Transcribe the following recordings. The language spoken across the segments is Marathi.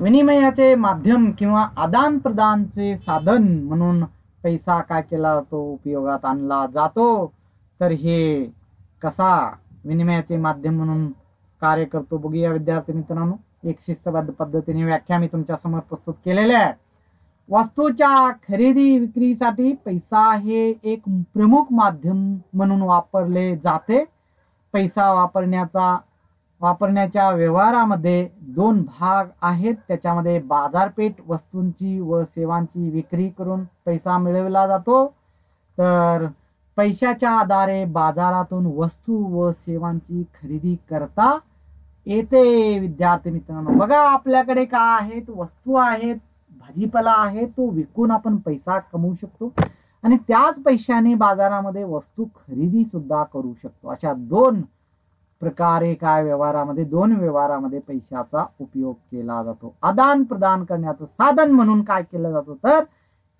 विनिमयाचे माध्यम किंवा आदान प्रदानचे साधन म्हणून पैसा काय केला जातो, उपयोगात आणला जातो. तर हे कसा विनिमयाचे माध्यम म्हणून कार्य करतो बघूया विद्यार्थी मित्रांनो. एक शिस्तबद्ध पद्धतीने व्याख्या मी तुमच्या समोर प्रस्तुत केलेल्या आहे. वस्तूच्या खरेदी विक्रीसाठी पैसा हे एक प्रमुख माध्यम म्हणून वापरले जाते. पैसा वापरण्याच्या व्यवहारामध्ये दोन भाग आहेत. त्याच्यामध्ये बाजारपेठ वस्तूंची व सेवांची विक्री करून पैसा मिळवला जातो. तर पैशाच्या आधारे बाजारातून वस्तू व सेवांची खरेदी करता येते. विद्यार्थी मित्रांनो बघा, आपल्याकडे काय आहेत, वस्तू आहेत, भाजीपाला आहे, तो विकून आपण पैसा कमवू शकतो आणि त्याच पैशाने बाजारामध्ये वस्तू खरेदी सुद्धा करू शकतो. अशा दोन प्रकारे दोन व्यवहारामध्ये पैशाचा उपयोग केला जातो. आदान प्रदान करण्याचं साधन म्हणून काय केलं जातं, तर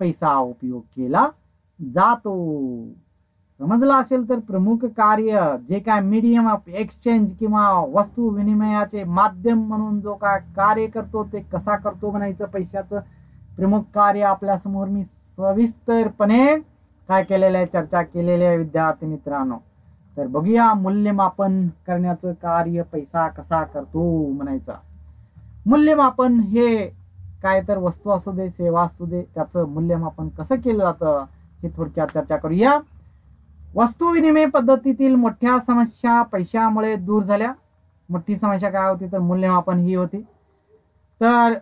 पैसा उपयोग केला जातो. समजलं असेल तर प्रमुख कार्य जे काय मीडियम ऑफ एक्सचेंज किंवा वस्तू विनिमयाचे माध्यम म्हणून जो काय कार्य करतो ते कसा करतो म्हणायचं. पैशाचं प्रमुख कार्य आपल्या समोर मी सविस्तरपणे काय केलेलं आहे, चर्चा केलेली आहे विद्यार्थी मित्रांनो. तर बघूया मूल्यमापन करण्याचं कार्य पैसा कसा करतो म्हणायचा. मूल्यमापन हे काय तर वस्तू असू दे, सेवा असू दे, त्याचं मूल्यमापन कसं केलं जातं हे थोडक्यात चर्चा करूया. वस्तू विनिमय पद्धतीतील मोठ्या समस्या पैशामुळे दूर झाल्या. मोठी समस्या काय होती, तर मूल्यमापन ही होती. तर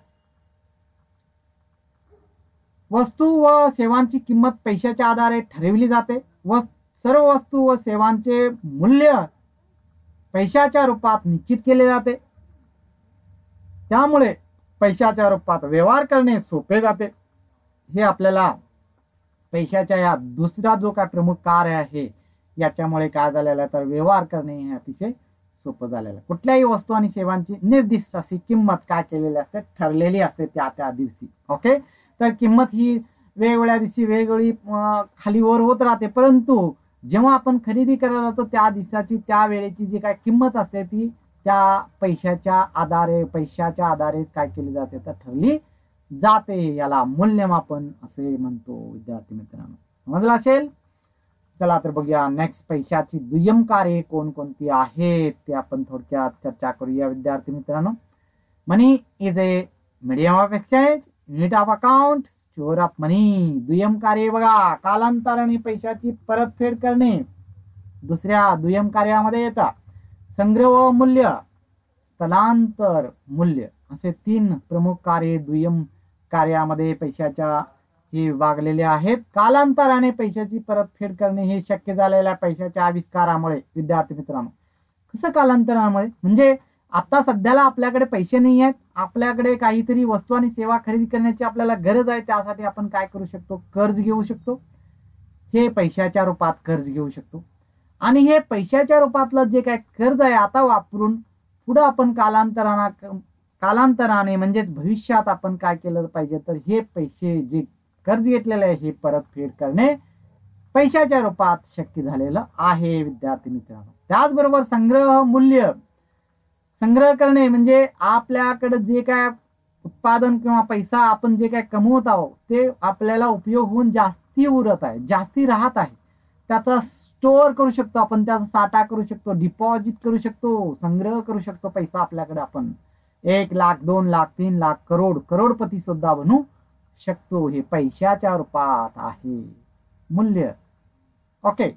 वस्तू व सेवांची किंमत पैशाच्या आधारे ठरवली जाते व सर्व वस्तू व सेवांचे मूल्य पैशाच्या रूपात निश्चित केले जाते. त्यामुळे पैशाच्या रूपात व्यवहार करणे सोपे जाते. हे आपल्याला पैशाच्या या दुसरा जो काय प्रमुख कार्य आहे याच्यामुळे काय झालेलं आहे, तर व्यवहार करणे हे अतिशय सोपं झालेलं आहे. कुठल्याही वस्तू आणि सेवांची निर्दिष्ट अशी किंमत काय केलेली असते, ठरलेली असते त्या दिवशी. ओके, तर किंमत ही वेगवेगळ्या दिवशी वेगवेगळी खाली वर होत राहते. परंतु जेव्हा आपण खरेदी करायला जातो त्या दिवसाची त्या वेळेची जी काय किंमत असते ती त्या पैशाच्या आधारे काय केली जाते, तर ठरली जाते. याला मूल्यमापन असे म्हणतो विद्यार्थी मित्रांनो. समजलं असेल. चला तर बघूया नेक्स्ट पैशाची दुय्यम कार्ये कोणकोणती आहेत ते आपण थोडक्यात चर्चा करूया विद्यार्थी मित्रांनो. Money is a medium of exchange, unit of account, store of money. दुय्यम कार्य बघा, कालांतराने पैशाची परतफेड करणे दुसऱ्या दुय्यम कार्यामध्ये येतात. संग्रह व मूल्य, स्थलांतर, मूल्य असे तीन प्रमुख कार्य दुय्यम कार्यामध्ये पैशाच्या हे वागलेले आहेत. कालांतराने पैशाची परतफेड करणे हे शक्य झालेल्या पैशाच्या आविष्कारामुळे विद्यार्थी मित्रांनो. कसं कालांतरामुळे, म्हणजे आता सध्याला आपल्याकडे पैसे नाही आहेत, आपल्याकडे काहीतरी वस्तू आणि सेवा खरेदी करण्याची आपल्याला गरज आहे. त्यासाठी आपण काय करू शकतो, कर्ज घेऊ शकतो. हे पैशाच्या रूपात कर्ज घेऊ शकतो आणि हे पैशाच्या रूपातलं जे काय कर्ज आहे आता वापरून पुढे आपण कालांतराने म्हणजेच भविष्यात आपण काय केलं पाहिजे, तर हे पैसे जे कर्ज घेतलेले आहे हे परतफेड करणे पैशाच्या रूपात शक्य झालेलं आहे विद्यार्थी मित्रांनो. त्याचबरोबर संग्रह करणे म्हणजे आपल्याकडे जे काय उत्पादन किंवा पैसा आपण जे काय कमवत आहोत ते आपल्याला उपयोग होऊन जास्ती उरत आहे, जास्ती राहत आहे, त्याचा स्टोअर करू शकतो आपण, त्याचा साठा करू शकतो, डिपॉझिट करू शकतो, संग्रह करू शकतो. पैसा आपल्याकडे आपण 1 लाख 2 लाख 3 लाख करोडपती सुद्धा बनू शकतो. हे पैशाच्या रूपात आहे मूल्य. ओके,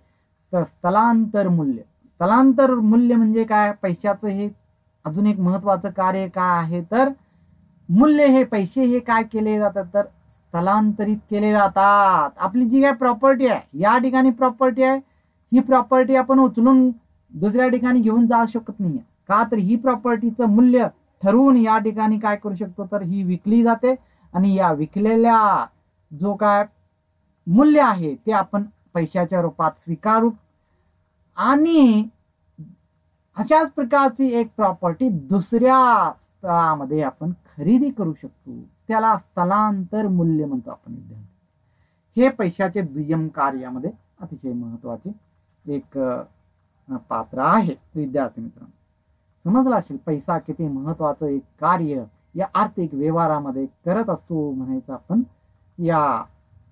तर स्थलांतर मूल्य म्हणजे काय, पैशाचं हे अजून एक महत्वाचं कार्य काय आहे, तर मूल्य हे पैसे हे काय केले जातात, तर स्थलांतरित केले जातात. आपली जी काय प्रॉपर्टी आहे, या ठिकाणी प्रॉपर्टी आहे, ही प्रॉपर्टी आपण उचलून दुसऱ्या ठिकाणी घेऊन जाऊ शकत नाही. का, तर ही प्रॉपर्टीचं मूल्य ठरवून या ठिकाणी काय करू शकतो, तर ही विकली जाते आणि या विकलेल्या जो काय मूल्य आहे ते आपण पैशाच्या रूपात स्वीकारू आणि अशाच प्रकारची एक प्रॉपर्टी दुसऱ्या स्थळामध्ये आपण खरेदी करू शकतो. त्याला स्थलांतर मूल्य म्हणतो आपण विद्यार्थी. हे पैशाचे दुय्यम कार्यामध्ये अतिशय महत्वाचे एक पात्र आहे विद्यार्थी मित्रांनो. समजलं असेल पैसा किती महत्वाचं एक कार्य या आर्थिक व्यवहारामध्ये करत असतो म्हणायचं आपण या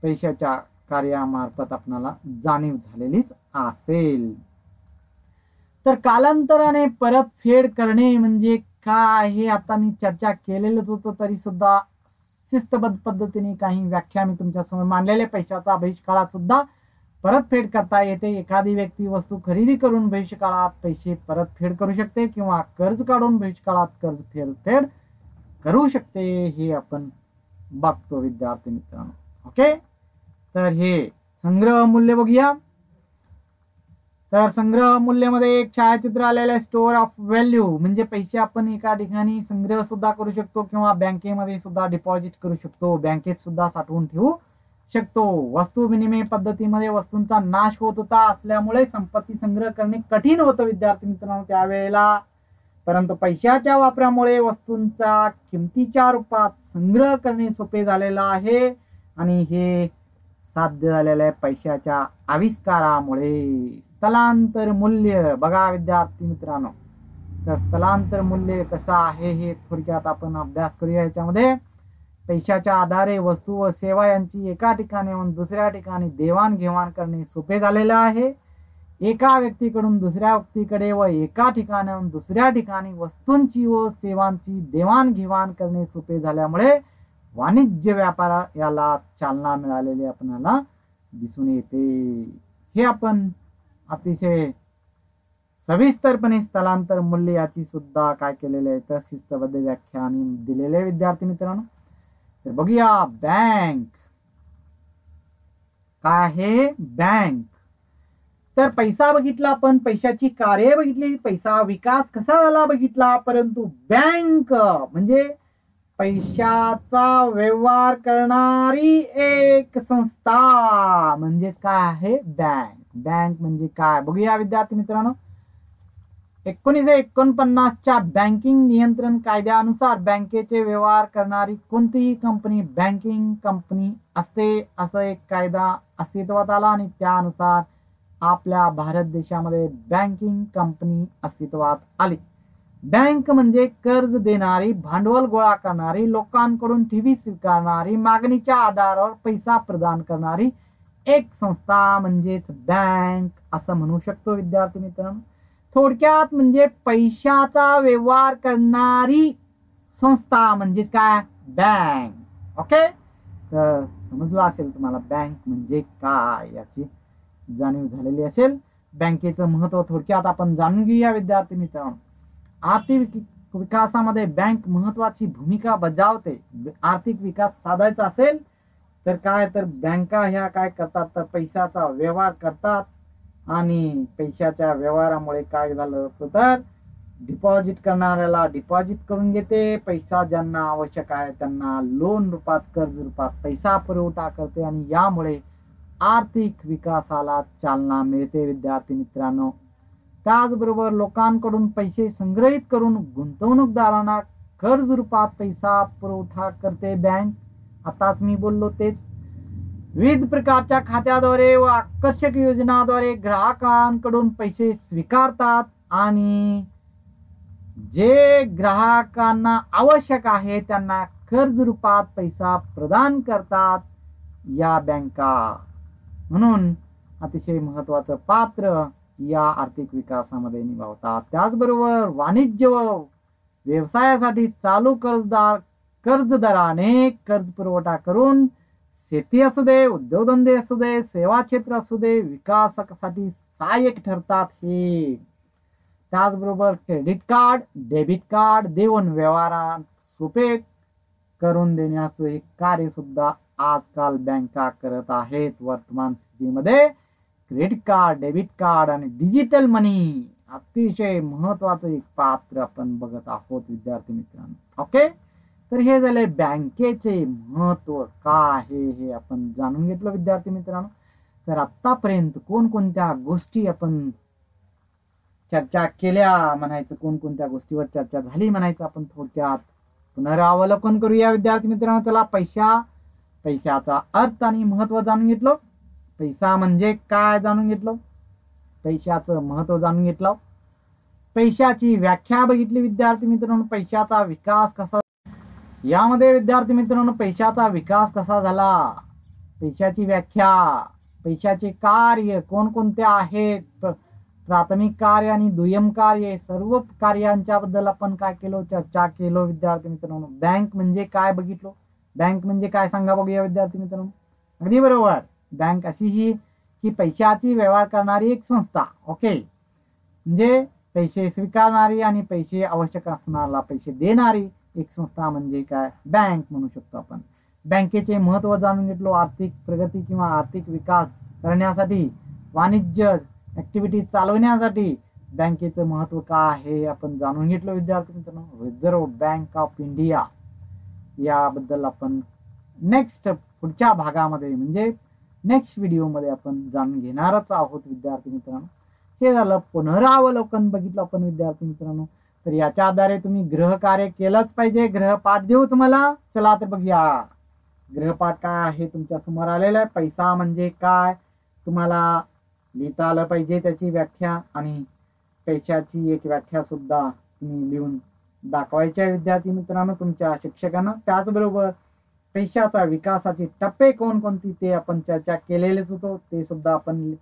पैशाच्या कार्यामार्फत आपणाला जाणीव झालेलीच असेल. तर कालांतराने परतफेड करणे म्हणजे काय हे आता मी चर्चा केलेलंच होतं, तरी सुद्धा शिस्तबद्ध पद्धतीने काही व्याख्या मी तुमच्या समोर मांडलेल्या. पैशाचा भविष्यकाळात सुद्धा परतफेड करता येते. एखादी व्यक्ती वस्तू खरेदी करून भविष्यकाळात पैसे परतफेड करू शकते किंवा कर्ज काढून भविष्यकाळात कर्ज फेड करू शकते, हे आपण बघतो विद्यार्थी मित्रांनो. ओके, तर हे संग्रह मूल्य बघूया. तर संग्रह मूल्यामध्ये एक छायाचित्र आलेलं आहे. स्टोअर ऑफ व्हॅल्यू म्हणजे पैसे आपण एका ठिकाणी संग्रह सुद्धा करू शकतो किंवा बँकेमध्ये सुद्धा डिपॉझिट करू शकतो, बँकेत सुद्धा साठवून ठेवू शकतो. वस्तू विनिमय पद्धतीमध्ये वस्तूंचा नाश होत होता असल्यामुळे संपत्ती संग्रह करणे कठीण होतं विद्यार्थी मित्रांनो त्यावेळेला. परंतु पैशाच्या वापरामुळे वस्तूंचा किमतीच्या रूपात संग्रह करणे सोपे झालेलं आहे आणि हे साध्य झालेलं आहे पैशाच्या आविष्कारामुळे. स्थलांतर मूल्य बघा विद्यार्थी मित्रांनो, तर स्थलांतर मूल्य कसं आहे हे थोडक्यात आपण अभ्यास करूया. याच्यामध्ये पैशाच्या आधारे वस्तू व सेवा यांची एका ठिकाणाहून दुसऱ्या ठिकाणी देवाणघेवाण करणे सोपे झालेलं आहे. एका व्यक्तीकडून दुसऱ्या व्यक्तीकडे व एका ठिकाणाहून दुसऱ्या ठिकाणी वस्तूंची व सेवांची देवाणघेवाण करणे सोपे झाल्यामुळे वाणिज्य व्यापार याला चालना मिळालेली आपल्याला दिसून येते. हे आपण अतिशय सविस्तरपणे स्थलांतर मूल्य याची सुद्धा काय केलेले आहे तर शिस्तबद्ध व्याख्या आणि दिलेले विद्यार्थी मित्रांनो. तर बघूया बँक काय आहे. बँक तर पैसा बघितला आपण, पैशाची कार्य बघितली, पैसा विकास कसा झाला बघितला, परंतु बँक म्हणजे पैशाचा व्यवहार करणारी एक संस्था म्हणजेच काय आहे बँक. बँक म्हणजे काय बघूया विद्यार्थी मित्रांनो. 1949च्या बँकिंग नियंत्रण कायद्यानुसार बँकेचे व्यवहार करणारी कोणतीही कंपनी बँकिंग कंपनी असते असं एक कायदा अस्तित्वात आला आणि त्यानुसार आपल्या भारत देशामध्ये बँकिंग कंपनी अस्तित्वात आली. बँक म्हणजे कर्ज देणारी, भांडवल गोळा करणारी, लोकांकडून ठेवी स्वीकारणारी, मागणीच्या आधारावर पैसा प्रदान करणारी एक संस्था म्हणजेच बँक असं म्हणू शकतो विद्यार्थी मित्रांनो. थोडक्यात म्हणजे पैशाचा व्यवहार करणारी संस्था म्हणजेच काय बँक. ओके, तर समजलं असेल तुम्हाला बँक म्हणजे काय याची जाणीव झालेली असेल. बँकेचं महत्व थोडक्यात आपण जाणून घेऊया विद्यार्थी मित्रांनो. आर्थिक विकासामध्ये बँक महत्वाची भूमिका बजावते. आर्थिक विकास साधायचा असेल तर काय तर बँका ह्या काय करतात तर पैशाचा व्यवहार करतात आणि पैशाच्या व्यवहारामुळे काय झालं तर डिपॉझिट करणाऱ्याला डिपॉझिट करून घेते, पैसा ज्यांना आवश्यक आहे त्यांना लोन रूपात कर्ज रूपात पैसा पुरवठा करते आणि यामुळे आर्थिक विकासाला चालना मिळते विद्यार्थी मित्रांनो. त्याचबरोबर लोकांकडून पैसे संग्रहित करून गुंतवणूकदारांना कर्ज रूपात पैसा पुरवठा करते बँक. आताच मी बोललो तेच. विविध प्रकारच्या खात्याद्वारे व आकर्षक योजनाद्वारे ग्राहकांकडून पैसे स्वीकारतात आणि जे ग्राहकांना आवश्यक आहे त्यांना कर्ज रूपात पैसा प्रदान करतात या बँका. म्हणून अतिशय महत्वाचं पात्र या आर्थिक विकासामध्ये निभावतात. त्याचबरोबर वाणिज्य व व्यवसायासाठी चालू कर्जदाराने कर्ज पुरवठा करून शेती असू दे, उद्योगधंदे असू दे, सेवा क्षेत्र असू दे विकासासाठी सहाय्यक ठरतात हे. त्याचबरोबर क्रेडिट कार्ड, डेबिट कार्ड देऊन व्यवहारात सोपे करून देण्याचं एक कार्य सुद्धा आजकाल बँका करत आहेत. वर्तमान स्थितीमध्ये क्रेडिट कार्ड, डेबिट कार्ड आणि डिजिटल मनी अतिशय महत्वाचं एक पात्र आपण बघत आहोत विद्यार्थी मित्रांनो. ओके, तर हे झाले बँकेचे महत्व काय आहे हे आपण जाणून घेतलं विद्यार्थी मित्रांनो. तर आतापर्यंत कोणकोणत्या गोष्टी आपण चर्चा केल्या म्हणायचं, कोणकोणत्या गोष्टीवर चर्चा झाली म्हणायचं आपण थोडक्यात पुनरावलोकन करूया विद्यार्थी मित्रांनो. चला पैशाचा अर्थ आणि महत्व जाणून घेतलं. पैसा म्हणजे काय जाणून घेतलं, पैशाचं महत्व जाणून घेतलं, पैशाची व्याख्या बघितली विद्यार्थी मित्रांनो. पैशाचा विकास कसा यामध्ये विद्यार्थी मित्रांनो पैशाचा विकास कसा झाला, पैशाची व्याख्या, पैशाचे कार्य कोणकोणते आहेत, प्राथमिक कार्य आणि दुय्यम कार्य, सर्व कार्यांच्या बद्दल आपण काय केलो, चर्चा केलो विद्यार्थी मित्रांनो. बँक म्हणजे काय बघितलो, बँक म्हणजे काय सांगा बघूया विद्यार्थी मित्रांनो. अगदी बरोबर, बँक अशी ही की पैशाची व्यवहार करणारी एक संस्था. ओके, म्हणजे पैसे स्वीकारणारी आणि पैसे आवश्यक असणारा पैसे देणारी एक संस्था म्हणजे काय, बँक म्हणू शकतो आपण. बँकेचे महत्व जाणून घेतलो. आर्थिक प्रगती किंवा आर्थिक विकास करण्यासाठी, वाणिज्य ऍक्टिव्हिटी चालवण्यासाठी बँकेचं महत्व काय आहे आपण जाणून घेतलं विद्यार्थी मित्रांनो. रिझर्व्ह बँक ऑफ इंडिया याबद्दल आपण नेक्स्ट पुढच्या भागामध्ये म्हणजे नेक्स्ट व्हिडिओमध्ये आपण जाणून घेणारच आहोत विद्यार्थी मित्रांनो. हे झालं पुनरावलोकन बघितलं आपण विद्यार्थी मित्रांनो. तर याच्या आधारे तुम्ही गृहकार्य केलंच पाहिजे. गृहपाठ देऊ तुम्हाला. चला तर बघूया गृहपाठ काय आहे. तुमच्या समोर आलेला आहे. पैसा म्हणजे काय तुम्हाला लिहिता आलं पाहिजे, त्याची व्याख्या, आणि पैशाची एक व्याख्या सुद्धा तुम्ही लिहून दाखवायच्या विद्यार्थी मित्रांनो तुमच्या शिक्षकांना. त्याचबरोबर पैशाचा विकासाचे टप्पे कोणकोणती ते आपण चर्चा केलेलेच होतो, ते सुद्धा आपण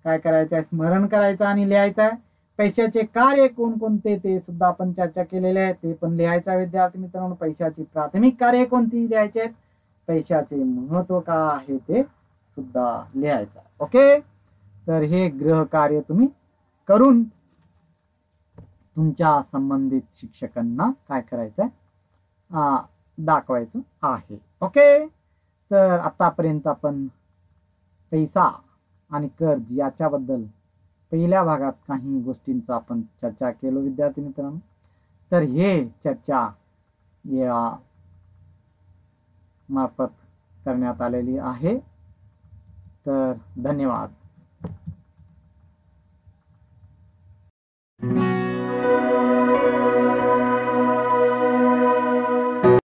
काय करायचं आहे, स्मरण करायचं आणि लिहायचं आहे. पैशाचे कार्य कोणकोणते ते सुद्धा आपण चर्चा केलेले आहे, ते पण लिहायचं आहे विद्यार्थी मित्रांनो. पैशाची प्राथमिक कार्य कोणती लिहायची आहेत, पैशाचे महत्व काय आहे ते सुद्धा लिहायचं आहे. ओके, तर हे गृहकार्य तुम्ही करून तुमच्या संबंधित शिक्षकांना काय करायचं दाखवायचं आहे. ओके, तर आतापर्यंत आपण पैसा आणि कर्ज याच्याबद्दल पहिल्या भागात काही गोष्टींचा आपण चर्चा केलो विद्यार्थी मित्रांनो. तर हे चर्चा या मार्फत करण्यात आलेली आहे. तर धन्यवाद.